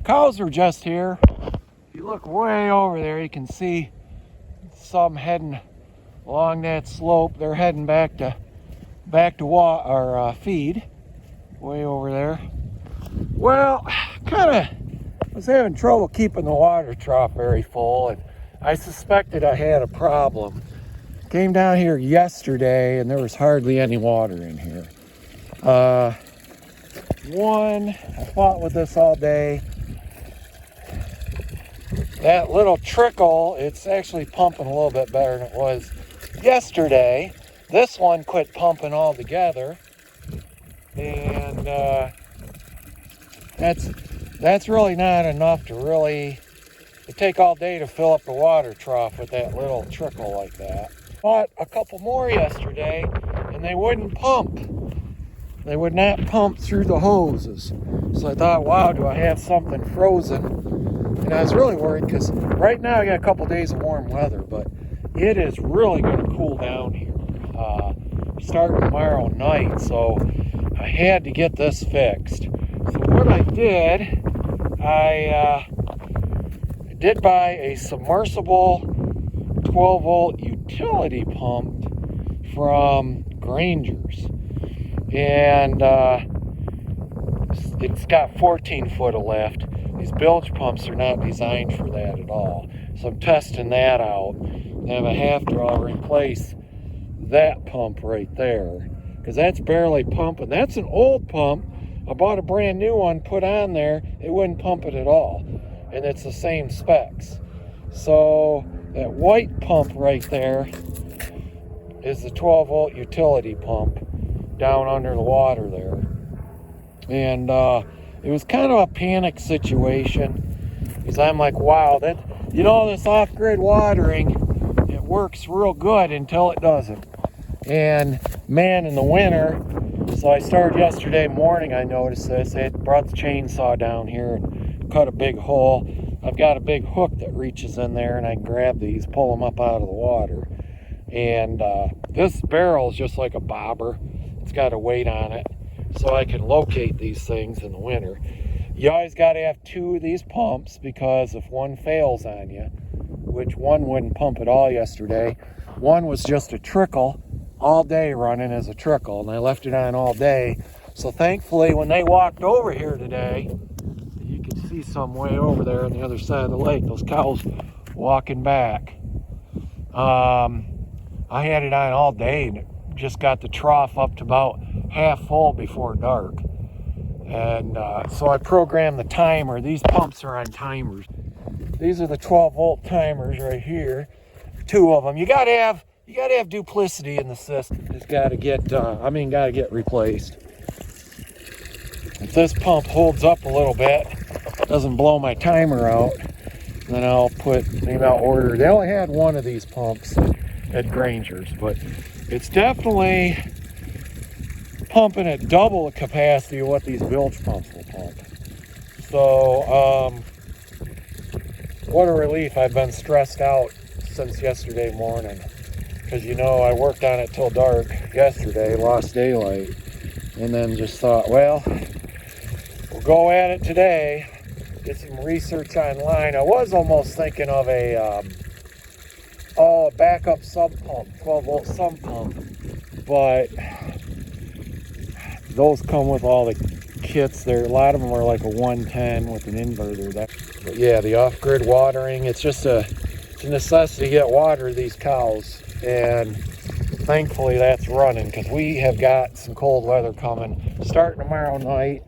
Cows are just here. If you look way over there, you can see some heading along that slope. They're heading back to feed way over there. Well, kind of was having trouble keeping the water trough very full, and I suspected I had a problem. Came down here yesterday and there was hardly any water in here. I fought with this all day. That little trickle, it's actually pumping a little bit better than it was yesterday. This one quit pumping altogether, and that's really not enough to take all day to fill up the water trough with that little trickle like that. Bought a couple more yesterday, and they wouldn't pump. They would not pump through the hoses. So I thought, wow, do I have something frozen? And I was really worried because right now I got a couple days of warm weather, but it is really going to cool down here starting tomorrow night. So I had to get this fixed. So what I did, I did buy a submersible 12-volt utility pump from Granger's. And it's got 14 foot of lift. These bilge pumps are not designed for that at all. So I'm testing that out. Then I have to replace that pump right there, because that's barely pumping. That's an old pump. I bought a brand new one, put on there. It wouldn't pump it at all. And it's the same specs. So that white pump right there is the 12-volt utility pump down under the water there. And it was kind of a panic situation, because I'm like, wow, this off-grid watering, it works real good until it doesn't. And man, in the winter, so I started yesterday morning, I noticed this. I brought the chainsaw down here and cut a big hole. I've got a big hook that reaches in there, and I can grab these, pull them up out of the water. And this barrel is just like a bobber. It's got a weight on it, so I can locate these things in the winter. You always got to have two of these pumps, because if one fails on you, which one wouldn't pump at all yesterday, one was just a trickle all day, running as a trickle, and I left it on all day. So thankfully, when they walked over here today, you can see some way over there on the other side of the lake, those cows walking back. I had it on all day, and it just got the trough up to about half full before dark. And so I programmed the timer. These pumps are on timers. These are the 12-volt timers right here. Two of them. You gotta have duplicity in the system. It's gotta get replaced. If this pump holds up a little bit, doesn't blow my timer out, then I'll order. They only had one of these pumps at Granger's, but it's definitely pumping at double the capacity of what these bilge pumps will pump. So, what a relief. I've been stressed out since yesterday morning, because I worked on it till dark yesterday, lost daylight, and then just thought, well, we'll go at it today, get some research online. I was almost thinking of a backup sump pump, 12-volt sump pump, but those come with all the kits there. A lot of them are like a 110 with an inverter. But yeah, the off-grid watering, it's a necessity to get water to these cows, and thankfully that's running, because we have got some cold weather coming starting tomorrow night.